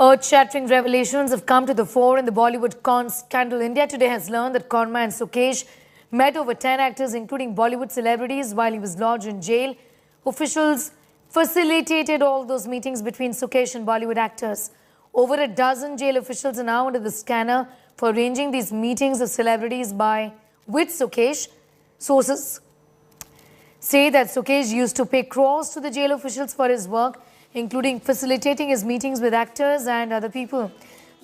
Earth-shattering revelations have come to the fore in the Bollywood con scandal. India Today has learned that Conman Sukesh met over 10 actors, including Bollywood celebrities, while he was lodged in jail. Officials facilitated all those meetings between Sukesh and Bollywood actors. Over a dozen jail officials are now under the scanner for arranging these meetings of celebrities with Sukesh. Sources say that Sukesh used to pay crores to the jail officials for his work, including facilitating his meetings with actors and other people.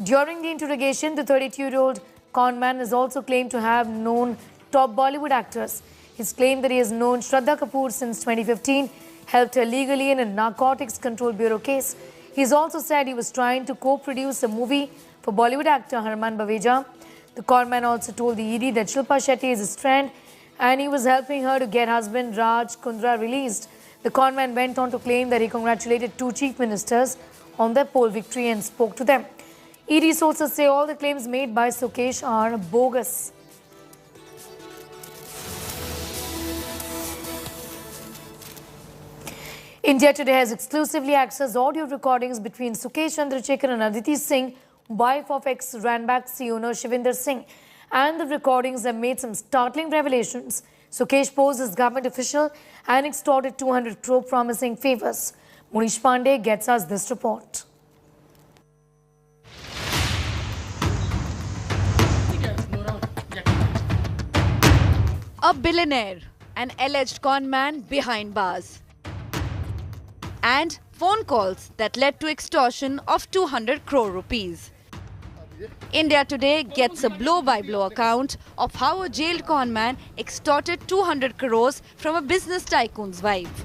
During the interrogation, the 32-year-old conman is also claimed to have known top Bollywood actors. He's claimed that he has known Shraddha Kapoor since 2015, helped her legally in a Narcotics Control Bureau case. He's also said he was trying to co-produce a movie for Bollywood actor Harman Baweja. The conman also told the ED that Shilpa Shetty is his friend and he was helping her to get husband Raj Kundra released. The conman went on to claim that he congratulated two chief ministers on their poll victory and spoke to them. ED sources say all the claims made by Sukesh are bogus. India Today has exclusively accessed audio recordings between Sukesh Chandrashekhar and Aditi Singh, wife of ex-Ranback owner Shivinder Singh. And the recordings have made some startling revelations. Sukesh posed as government official and extorted 200 crore promising favours. Munish Pandey gets us this report. A billionaire, an alleged conman behind bars, and phone calls that led to extortion of 200 crore rupees. India Today gets a blow-by-blow account of how a jailed conman extorted 200 crores from a business tycoon's wife.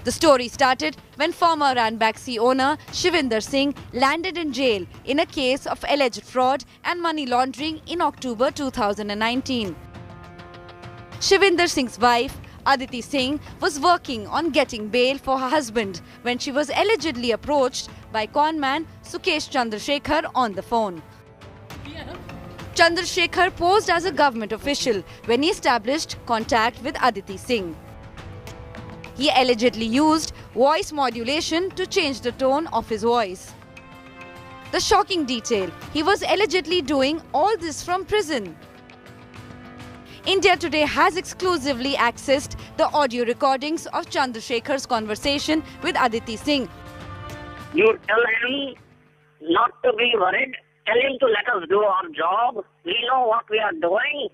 The story started when former Ranback owner Shivinder Singh landed in jail in a case of alleged fraud and money laundering in October 2019. Shivinder Singh's wife, Aditi Singh, was working on getting bail for her husband when she was allegedly approached by conman Sukesh Chandrashekhar on the phone. Chandrashekhar posed as a government official when he established contact with Aditi Singh. He allegedly used voice modulation to change the tone of his voice. The shocking detail, he was allegedly doing all this from prison. India Today has exclusively accessed the audio recordings of Chandrasekhar's conversation with Aditi Singh. You tell him not to be worried. Tell him to let us do our job. We know what we are doing.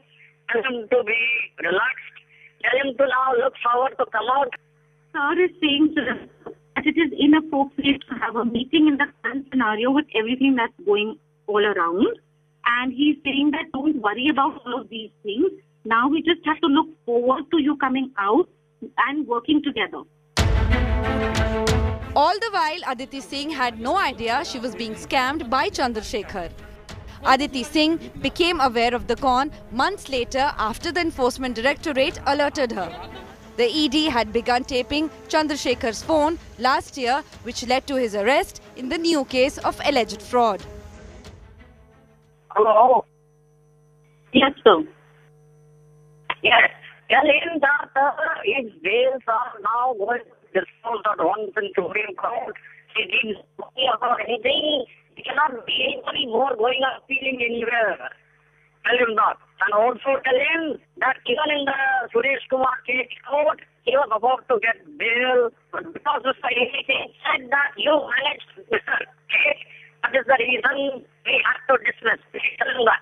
Tell him to be relaxed. Tell him to now look forward to come out. Sir is saying to them that it is inappropriate to have a meeting in the current scenario with everything that's going all around. And he's saying that don't worry about all of these things. Now we just have to look forward to you coming out and working together. All the while, Aditi Singh had no idea she was being scammed by Chandrasekhar. Aditi Singh became aware of the con months later after the Enforcement Directorate alerted her. The ED had begun taping Chandrasekhar's phone last year, which led to his arrest in the new case of alleged fraud. Hello? Yes, sir. Yes. Tell him that his bails are now going to disposed at once in Supreme Court. He didn't talking about anything. He cannot be any more going or appealing anywhere. Tell him that. And also tell him that even in the Suresh Kumar case court, he was about to get bail. But because Mr. Amethi said that you managed Mr. Case, that is the reason we have to dismiss. Tell him that.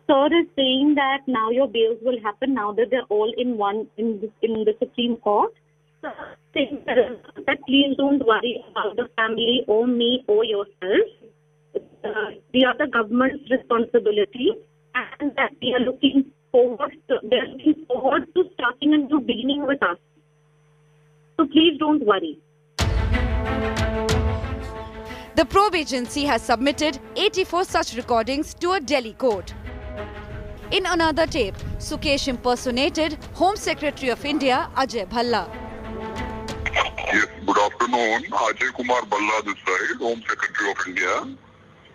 Sir is saying that now your bails will happen now that they're all in the Supreme Court. Sir is saying that please don't worry about the family or me or yourself. We are the government's responsibility, and that we are looking forward to starting a new beginning with us. So please don't worry. The probe agency has submitted 84 such recordings to a Delhi court. In another tape, Sukesh impersonated Home Secretary of India Ajay Bhalla. Yes, good afternoon. Ajay Kumar Bhalla this side, Home Secretary of India.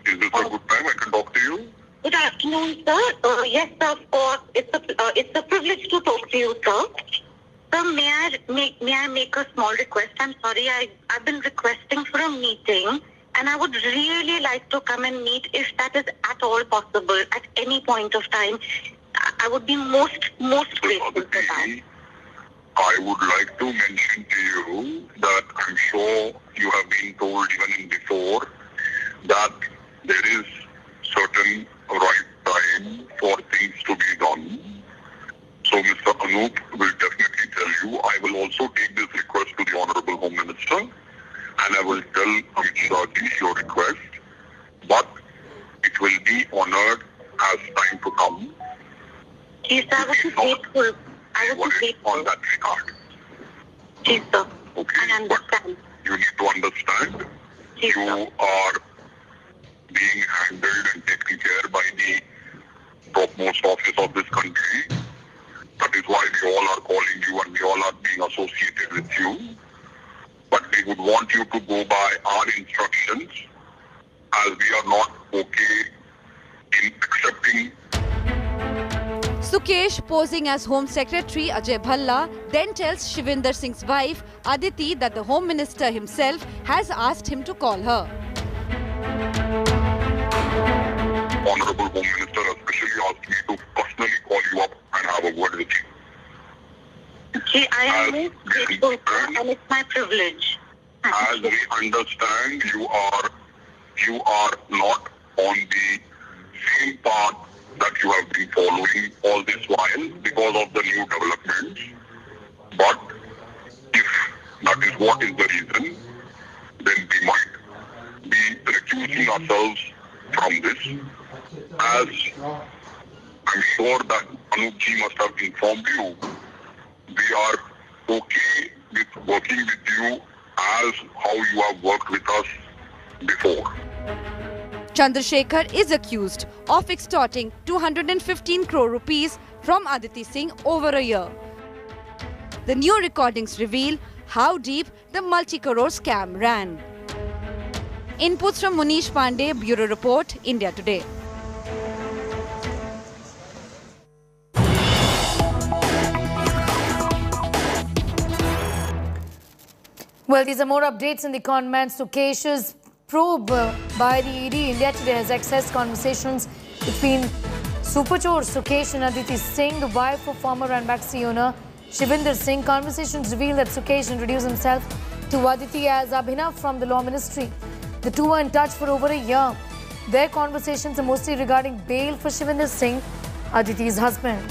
Is this a good time I can talk to you? Good afternoon, sir. Yes, of course. It's a privilege to talk to you, sir. Sir, may I make a small request? I'm sorry, I've been requesting for a meeting, and I would really like to come and meet if that is at all possible at any point of time. I would be most grateful for that. I would like to mention to you that I'm sure you have been told even before that there is certain right time for things to be done. So Mr. Anup will definitely tell you. I will also take this request to the Honorable Home Minister, and I will tell Amit Shah ji your request. But it will be honored as time to come. Yes, I would be grateful. I would be grateful on that regard. Yes, sir. Okay, I understand. but you need to understand Yes, you sir. are being handled and taken care by the topmost office of this country. That is why we all are calling you and we all are being associated with you. But we would want you to go by our instructions, as we are not okay in accepting. Sukesh, posing as Home Secretary Ajay Bhalla, then tells Shivinder Singh's wife Aditi that the Home Minister himself has asked him to call her. Honorable Home Minister especially asked me to personally call you up and have a word with you. See, I am most grateful, sir, and it's my privilege. As we understand, you are not on the same path that you have been following all this while because of the new developments. But if that is what is the reason, then we might be recusing ourselves from this. As I'm sure that Anup ji must have informed you, we are okay with working with you as how you have worked with us before. Chandrashekhar is accused of extorting 215 crore rupees from Aditi Singh over a year. The new recordings reveal how deep the multi-crore scam ran. Inputs from Munish Pandey, Bureau Report, India Today. Well, these are more updates in the Conman Sukesh's probe by the ED. India Today has accessed conversations between Superchor Sukesh and Aditi Singh, the wife of former Ranbaxy owner Shivinder Singh. Conversations reveal that Sukesh introduced himself to Aditi as Abhinav from the Law Ministry. The two were in touch for over a year. Their conversations are mostly regarding bail for Shivinder Singh, Aditi's husband.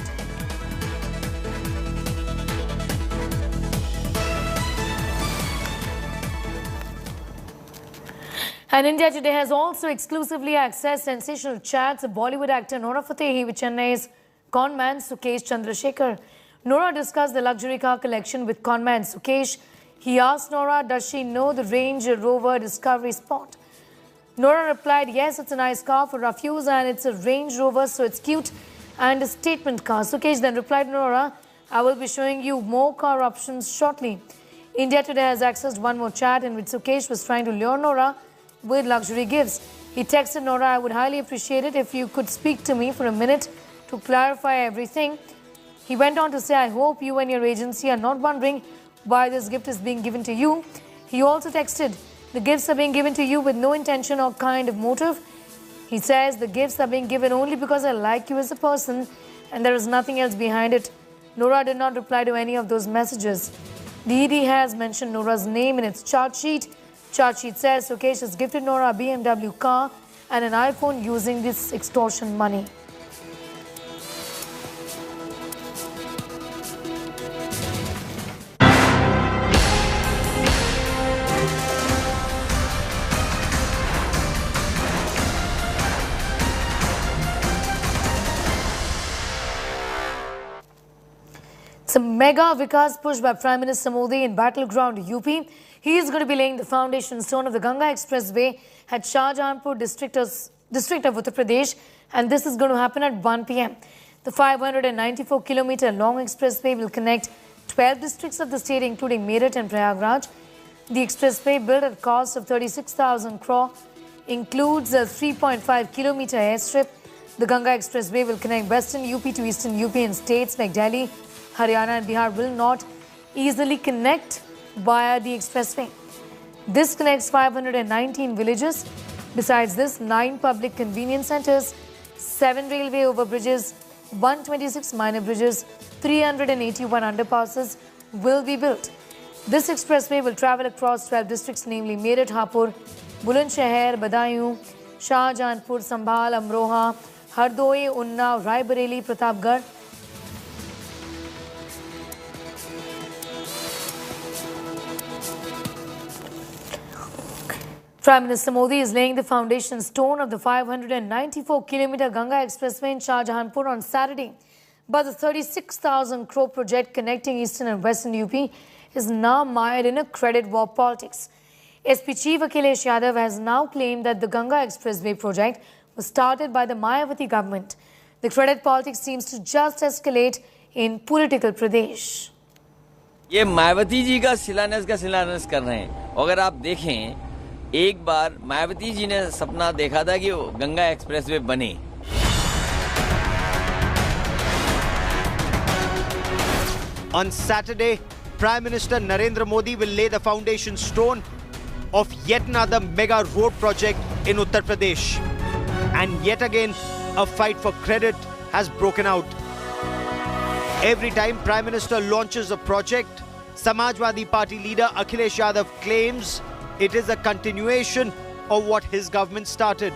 And India Today has also exclusively accessed sensational chats of Bollywood actor Nora Fatehi with Chennai's Conman Sukesh Chandrashekhar. Nora discussed the luxury car collection with Conman Sukesh. He asked Nora, does she know the Range Rover Discovery Sport? Nora replied, yes, it's a nice car for rough use and it's a Range Rover, so it's cute and a statement car. Sukesh then replied, Nora, I will be showing you more car options shortly. India Today has accessed one more chat in which Sukesh was trying to lure Nora with luxury gifts. He texted Nora, I would highly appreciate it if you could speak to me for a minute to clarify everything. He went on to say, I hope you and your agency are not wondering why this gift is being given to you. He also texted, the gifts are being given to you with no intention or kind of motive. He says, the gifts are being given only because I like you as a person and there is nothing else behind it. Nora did not reply to any of those messages. The ED has mentioned Nora's name in its chart sheet. Chart sheet says Sukesh has gifted Nora a BMW car and an iPhone using this extortion money. It's a mega Vikas push by Prime Minister Modi in battleground UP. He is going to be laying the foundation stone of the Ganga expressway at Shahjahanpur district of Uttar Pradesh, and this is going to happen at 1 p.m. The 594-kilometer long expressway will connect 12 districts of the state, including Meerut and Prayagraj. The expressway, built at a cost of 36,000 crore, includes a 3.5-kilometer airstrip. The Ganga expressway will connect western UP to eastern UP, and states like Delhi, Haryana and Bihar will not easily connect via the expressway. This connects 519 villages. Besides this, 9 public convenience centers, 7 railway overbridges, 126 minor bridges, 381 underpasses will be built. This expressway will travel across 12 districts, namely Meerut, Hapur, Bulandshahr, Badaयूं, Shahjahanpur, Sambhal, Amroha, Hardoi, Unnao, Rai Bareli, Pratapgarh. Prime Minister Modi is laying the foundation stone of the 594-kilometer Ganga Expressway in Shahjahanpur on Saturday. But the 36,000 crore project connecting eastern and western UP is now mired in a credit war politics. SP Chief Akhilesh Yadav has now claimed that the Ganga Expressway project was started by the Mayawati government. The credit politics seems to just escalate in political Pradesh. ये मायावती जी का शिलान्यास कर रहे हैं। अगर आप देखें, एक बार मायावती जी ने सपना देखा था कि गंगा एक्सप्रेसवे बने। On Saturday, Prime Minister Narendra Modi will lay the foundation stone of yet another mega road project in Uttar Pradesh. And yet again, a fight for credit has broken out. Every time Prime Minister launches a project, Samajwadi Party leader Akhilesh Yadav claims it is a continuation of what his government started.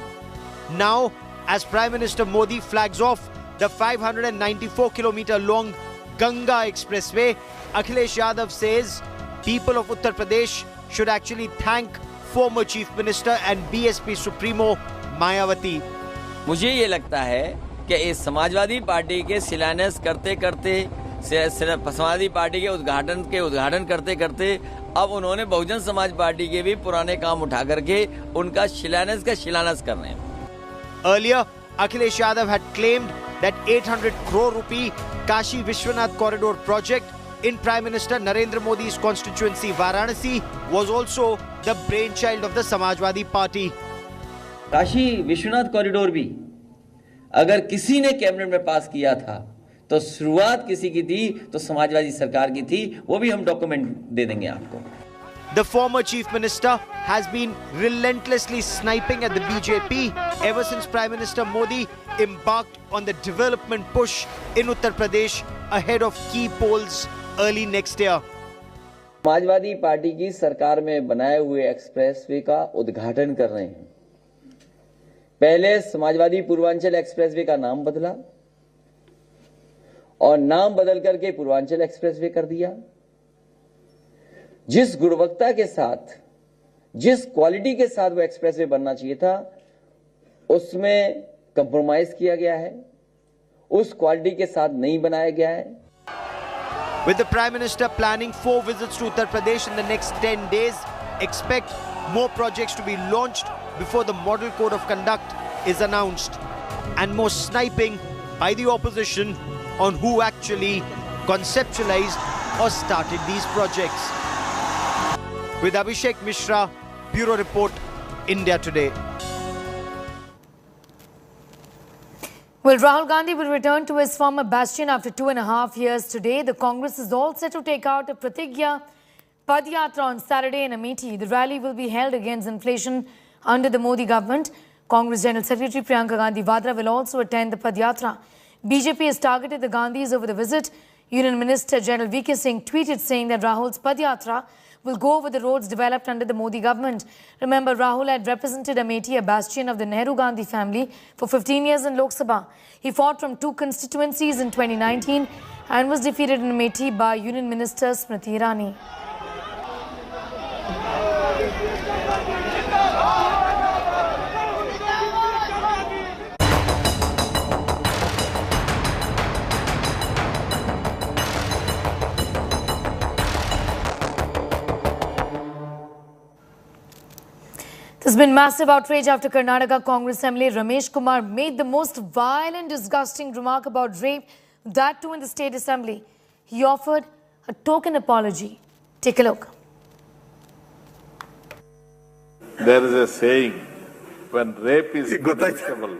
Now, as Prime Minister Modi flags off the 594-kilometer long Ganga Expressway, Akhilesh Yadav says people of Uttar Pradesh should actually thank former Chief Minister and BSP Supremo Mayawati. मुझे ये लगता है कि इस Samajwadi party के शिलान्यास करते करते, समाजवादी पार्टी के उद्घाटन करते करते अब उन्होंने बहुजन समाज पार्टी के भी पुराने काम उठा करके उनका शिलान्यास कर रहे हैं। Earlier, Akhilesh Yadav had claimed that 800 crore rupee Kashi Vishwanath corridor project in Prime Minister Narendra Modi's constituency Varanasi was also the brainchild of the Samajwadi Party. Kashi Vishwanath corridor भी अगर किसी ने कैबिनेट में पास किया था तो शुरुआत किसी की थी तो समाजवादी सरकार की थी, वो भी हम डॉक्यूमेंट दे देंगे आपको। The former Chief Minister has been relentlessly sniping at the BJP ever since Prime Minister Modi embarked on the development push in Uttar Pradesh ahead of key polls early next year. Samajwadi party की सरकार में बनाए हुए expressway का उद्घाटन कर रहे हैं। पहले समाजवादी पूर्वांचल एक्सप्रेसवे का नाम बदला और नाम बदल करके पूर्वांचल एक्सप्रेसवे कर दिया। जिस गुणवत्ता के साथ, जिस क्वालिटी के साथ वो एक्सप्रेसवे बनना चाहिए था, उसमें कंप्रोमाइज किया गया है, उस क्वालिटी के साथ नहीं बनाया गया है। With the Prime Minister planning 4 visits to Uttar Pradesh in the next 10 days, expect more projects to be launched before the model code of conduct is announced, and more sniping by the opposition on who actually conceptualized or started these projects. With Abhishek Mishra, Bureau Report, India Today. Well, Rahul Gandhi will return to his former bastion after 2.5 years today. The Congress is all set to take out a Pratigya Padyatra on Saturday in Amethi. The rally will be held against inflation under the Modi government. Congress General Secretary Priyanka Gandhi Vadra will also attend the Padyatra. BJP has targeted the Gandhis over the visit. Union Minister General VK Singh tweeted saying that Rahul's Padyatra will go over the roads developed under the Modi government. Remember, Rahul had represented Amethi, a bastion of the Nehru-Gandhi family, for 15 years in Lok Sabha. He fought from 2 constituencies in 2019 and was defeated in Amethi by Union Minister Smriti Irani. There's been massive outrage after Karnataka Congress MLA Ramesh Kumar made the most vile and disgusting remark about rape, that too in the State Assembly. He offered a token apology. Take a look. There is a saying, when rape is punishable,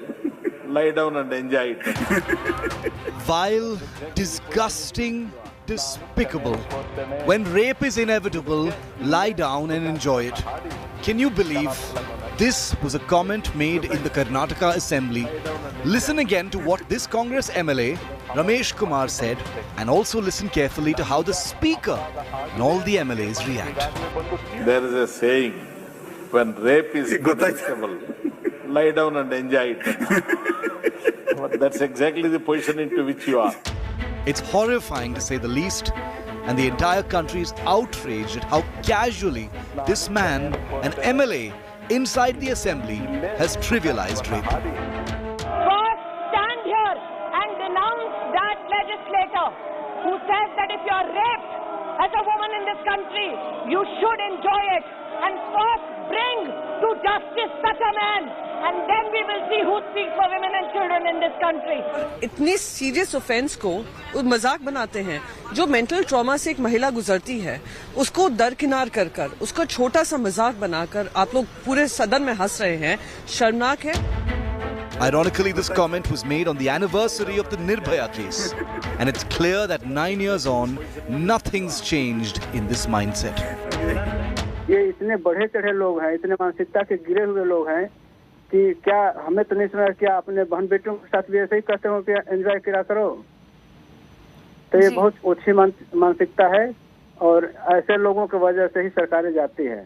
lie down and enjoy it. Vile, disgusting despicable. When rape is inevitable, lie down and enjoy it. Can you believe this was a comment made in the Karnataka Assembly? Listen again to what this Congress MLA, Ramesh Kumar, said, and also listen carefully to how the Speaker and all the MLAs react. There is a saying, when rape is inevitable, lie down and enjoy it. That's exactly the position into which you are. It's horrifying to say the least, and the entire country is outraged at how casually this man, an MLA inside the assembly, has trivialized rape. First, stand here and denounce that legislator who says that if you're raped as a woman in this country, you should enjoy it. And first, bring to justice such a man, and then we will see who speaks for women and children in this country. इतनी serious offence को वो मजाक बनाते हैं. जो mental trauma से एक महिला गुजरती है, उसको दरकिनार कर उसका छोटा सा मजाक बनाकर आप लोग पूरे सदन में हंस रहे हैं. शर्मनाक है. Ironically, this comment was made on the anniversary of the Nirbhaya case, and it's clear that 9 years on, nothing's changed in this mindset. ये इतने बढ़े चढ़े लोग हैं, इतने मानसिकता के गिरे हुए लोग हैं कि क्या हमें तो नहीं समझ क्या अपने बहन बेटियों के साथ भी ऐसे ही कहते हो कि एंजॉय किया करो. तो ये बहुत ओछी मानसिकता है और ऐसे लोगों की वजह से ही सरकारें जाती है.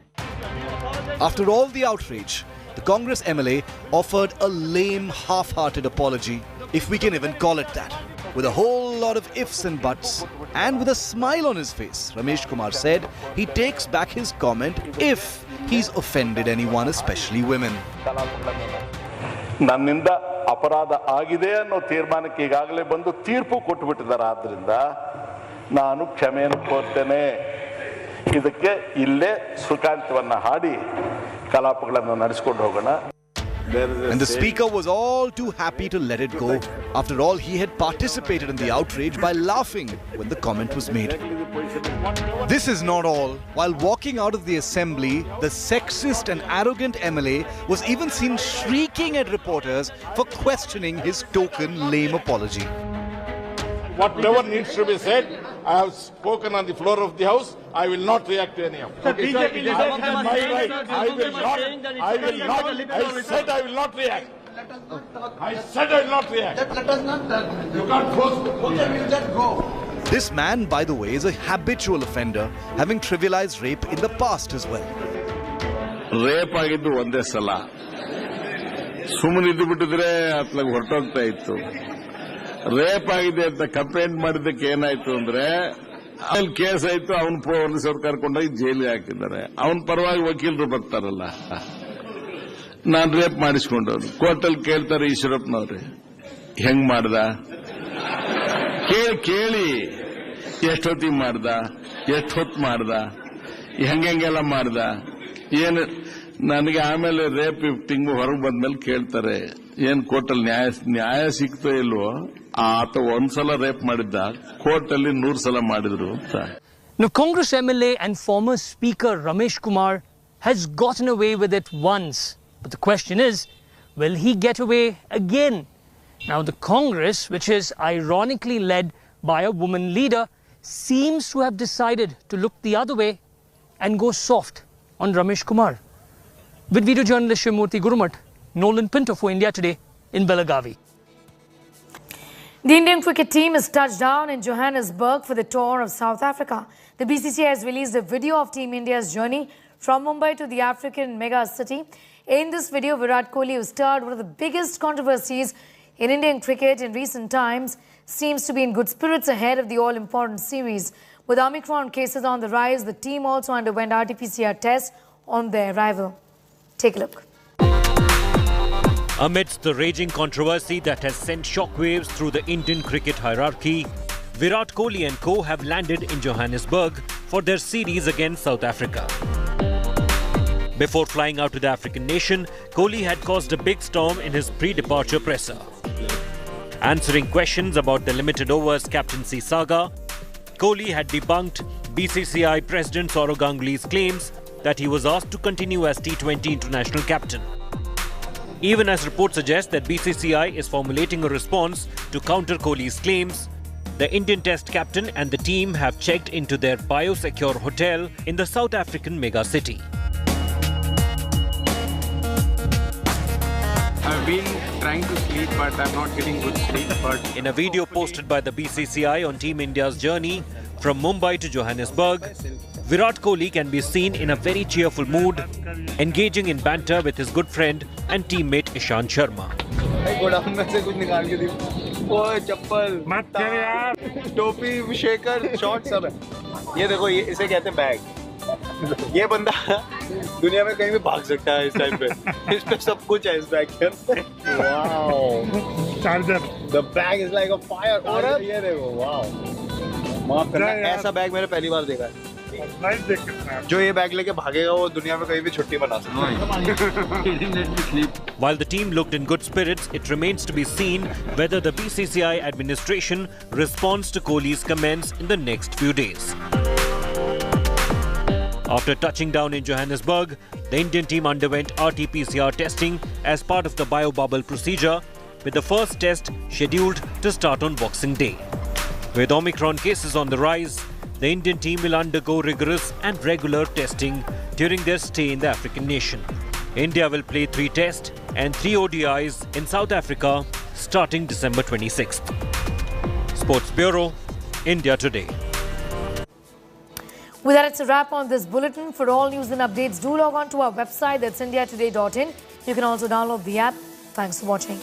After all the outrage, the Congress MLA offered a lame, half-hearted apology, if we can even call it that. With a whole lot of ifs and buts, and with a smile on his face, Ramesh Kumar said he takes back his comment if he's offended anyone, especially women. ನನ್ನಿಂದ ಅಪರಾಧ ಆಗಿದೆ ಅನ್ನೋ ತೀರ್ಮಾನಕ್ಕೆ ಈಗಾಗಲೇ ಬಂದು ತೀರ್ಪು ಕೊಟ್ಟುಬಿಟ್ಟಿದ್ದಾರೆ. ಆದ್ದರಿಂದ ನಾನು ಕ್ಷಮೆಯನ್ನು ಕೋರ್ತೇನೆ. ಇದಕ್ಕೆ ಇಲ್ಲೇ ಸುಖಾಂತವನ್ನ ಹಾಡಿ ಕಲಾಪಗಳನ್ನು ನಡೆಸಿಕೊಂಡು ಹೋಗೋಣ. And the Speaker was all too happy to let it go. After all, he had participated in the outrage by laughing when the comment was made. This is not all. While walking out of the assembly, the sexist and arrogant MLA was even seen shrieking at reporters for questioning his token lame apology. Whatever needs to be said, I have spoken on the floor of the House. I will not react to any of it. I said I will not react. I said I will not react. Let us not. You can't force me. Okay, we'll let go. This man, by the way, is a habitual offender, having trivialized rape in the past as well. Rape ಆಗಿದ್ದು ಒಂದೇ ಸಲ. ಸುಮ್ಮನೆ ಇದ್ದು ಬಿಟ್ಟಿದ್ರೆ ಅತ್ಲಾಗ ಹೊರಟೋಗ್ತಾ ಇತ್ತು. Rape ಆಗಿದೆ ಅಂತ complaint ಮಾಡಿದ್ದಕ್ಕೆ ಏನಾಯ್ತು ಅಂದ್ರೆ ಅಲ್ಲಿ ಕೇಸ್ ಆಯ್ತು. ಅವನು ಪೊಲೀಸರು ಕರ್ಕೊಂಡೋಗಿ ಜೈಲಿಗೆ ಹಾಕಿದ್ದಾರೆ. ಅವನ ಪರವಾಗಿ ವಕೀಲರು ಬರ್ತಾರಲ್ಲ, ನಾನು ರೇಪ್ ಮಾಡಿಸ್ಕೊಂಡವ್ರು. ಕೋರ್ಟಲ್ಲಿ ಕೇಳ್ತಾರೆ ಈಶ್ವರಪ್ಪನವ್ರೆ ಹೆಂಗ್ ಮಾಡ್ದ ಕೇಳಿ ಎಷ್ಟೊತ್ತಿಗೆ ಮಾಡ್ದ, ಎಷ್ಟು ಹೊತ್ತು ಮಾಡ್ದ, ಹೆಂಗೆಲ್ಲ ಮಾಡ್ದ ಏನು. ನನಗೆ ಆಮೇಲೆ ರೇಪ್ ತಿಂಗಳು ಹೊರಗೆ ಬಂದ್ಮೇಲೆ ಕೇಳ್ತಾರೆ ಏನ್ ಕೋರ್ಟಲ್ಲಿ ನ್ಯಾಯ ಸಿಕ್ತೋ ಇಲ್ವೋ, ಆತ ಒಂದ್ಸಲ ರೇಪ್ ಮಾಡಿದ್ದ, ಕೋರ್ಟಲ್ಲಿ 100 ಸಲ ಮಾಡಿದ್ರು ಅಂತ. Now, Congress MLA and former Speaker Ramesh Kumar has gotten away with it once. But the question is, will he get away again? Now, the Congress, which is ironically led by a woman leader, seems to have decided to look the other way and go soft on Ramesh Kumar. With video journalist Shrimurthy Gurumat, Nolan Pinto for India Today in Belagavi. The Indian cricket team has touched down in Johannesburg for the tour of South Africa. The BCCI has released a video of Team India's journey from Mumbai to the African mega city. In this video, Virat Kohli, who stirred one of the biggest controversies in Indian cricket in recent times, seems to be in good spirits ahead of the all-important series. With Omicron cases on the rise, the team also underwent RT-PCR tests on their arrival. Take a look. Amidst the raging controversy that has sent shockwaves through the Indian cricket hierarchy, Virat Kohli and co have landed in Johannesburg for their series against South Africa. Before flying out to the African nation, Kohli had caused a big storm in his pre-departure presser. Answering questions about the limited overs captaincy saga, Kohli had debunked BCCI President Sourav Ganguly's claims that he was asked to continue as T20 international captain. Even as reports suggest that BCCI is formulating a response to counter Kohli's claims, The Indian Test captain and the team have checked into their biosecure hotel in the South African mega city. I've been trying to sleep, but I'm not getting good sleep. But in a video posted by the BCCI on Team India's journey from Mumbai to Johannesburg, Virat Kohli can be seen in a very cheerful mood, engaging in banter with his good friend and teammate Ishant Sharma. Godown में से कुछ निकाल के दी ओए चप्पल मत कर यार टोपी शेकर शॉर्ट सब है ये देखो ये इसे कहते हैं बैग ये बंदा दुनिया में कहीं भी भाग सकता है इस टाइम पे इस पे सब कुछ है इस बैग के अंदर wow charger the bag is like a fire और ये देखो वाओ माफ करना ऐसा बैग मैंने पहली बार देखा है जो ये बैग लेके भागेगा वो दुनिया में कहीं भी छुट्टी बना सकता है While the team looked in good spirits, it remains to be seen whether the BCCI administration responds to Kohli's comments in the next few days. After touching down in Johannesburg, the Indian team underwent RT-PCR testing as part of the biobubble procedure, with the first test scheduled to start on Boxing Day. With Omicron cases on the rise, the Indian team will undergo rigorous and regular testing during their stay in the African nation. India will play 3 tests and 3 ODIs in South Africa starting December 26th. Sports Bureau, India Today. With that, it's a wrap on this bulletin. For all news and updates, do log on to our website, that's indiatoday.in. You can also download the app. Thanks for watching.